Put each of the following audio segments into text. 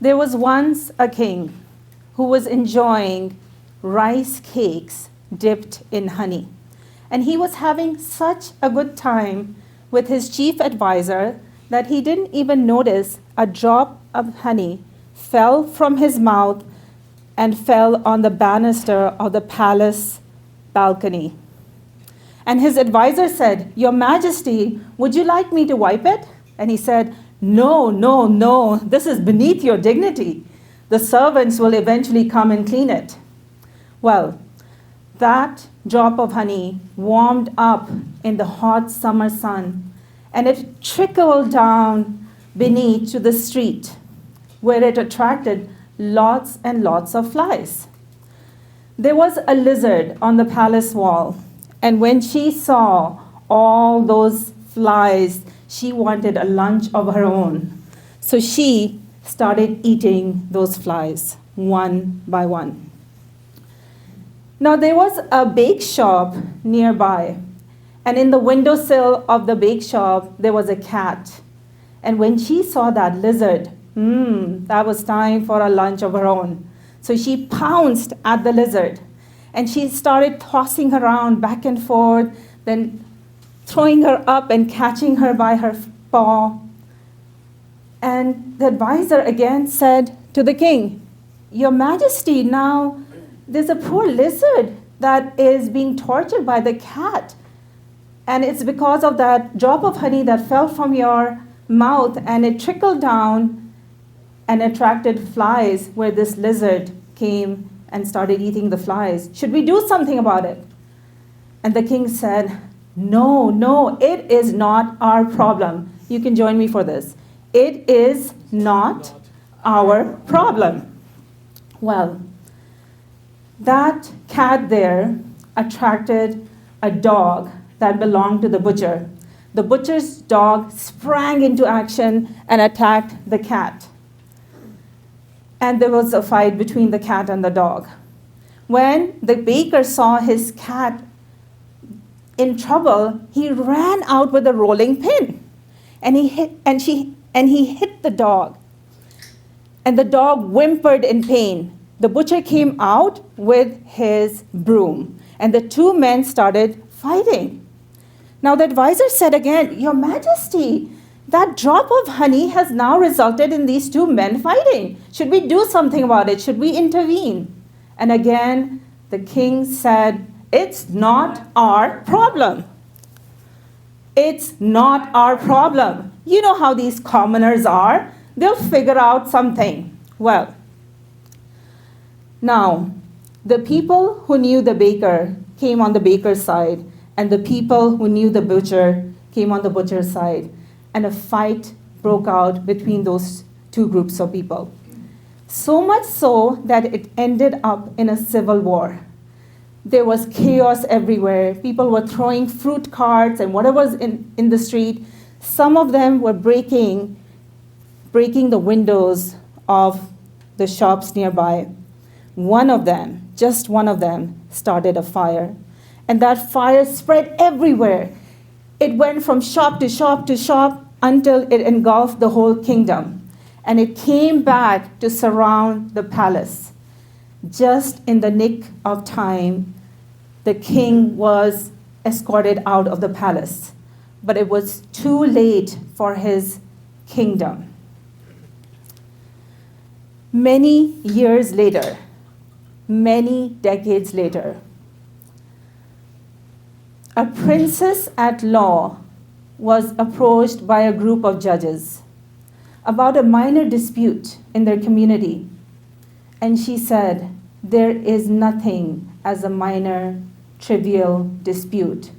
There was once a king who was enjoying rice cakes dipped in honey. And he was having such a good time with his chief advisor that he didn't even notice a drop of honey fell from his mouth and fell on the banister of the palace balcony. And his advisor said, "Your Majesty, would you like me to wipe it?" And he said, "No, no, no, this is beneath your dignity. The servants will eventually come and clean it." Well, that drop of honey warmed up in the hot summer sun, and it trickled down beneath to the street, where it attracted lots and lots of flies. There was a lizard on the palace wall, and when she saw all those flies, she wanted a lunch of her own. So she started eating those flies one by one. Now there was a bake shop nearby, and in the windowsill of the bake shop there was a cat. And when she saw that lizard, that was time for a lunch of her own. So she pounced at the lizard, and she started tossing her around back and forth, then throwing her up and catching her by her paw. And the advisor again said to the king, "Your Majesty, now there's a poor lizard that is being tortured by the cat. And it's because of that drop of honey that fell from your mouth and it trickled down and attracted flies where this lizard came and started eating the flies. Should we do something about it?" And the king said, "No, no, it is not our problem." You can join me for this. It is not our problem. Well, that cat there attracted a dog that belonged to the butcher. The butcher's dog sprang into action and attacked the cat. And there was a fight between the cat and the dog. When the baker saw his cat in trouble, he ran out with a rolling pin, and he hit the dog. And the dog whimpered in pain. The butcher came out with his broom, and the two men started fighting. Now the advisor said again, "Your Majesty, that drop of honey has now resulted in these two men fighting. Should we do something about it? Should we intervene?" And again, the king said, "It's not our problem. It's not our problem. You know how these commoners are. They'll figure out something." Well, now, the people who knew the baker came on the baker's side, and the people who knew the butcher came on the butcher's side, and a fight broke out between those two groups of people. So much so that it ended up in a civil war. There was chaos everywhere. People were throwing fruit carts and whatever was in the street. Some of them were breaking the windows of the shops nearby. One of them, just one of them, started a fire. And that fire spread everywhere. It went from shop to shop to shop until it engulfed the whole kingdom. And it came back to surround the palace. Just in the nick of time, the king was escorted out of the palace. But it was too late for his kingdom. Many years later, many decades later, a princess at law was approached by a group of judges about a minor dispute in their community. And she said, "There is nothing as a minor, trivial dispute.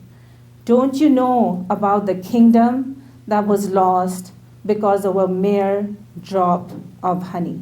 Don't you know about the kingdom that was lost because of a mere drop of honey?"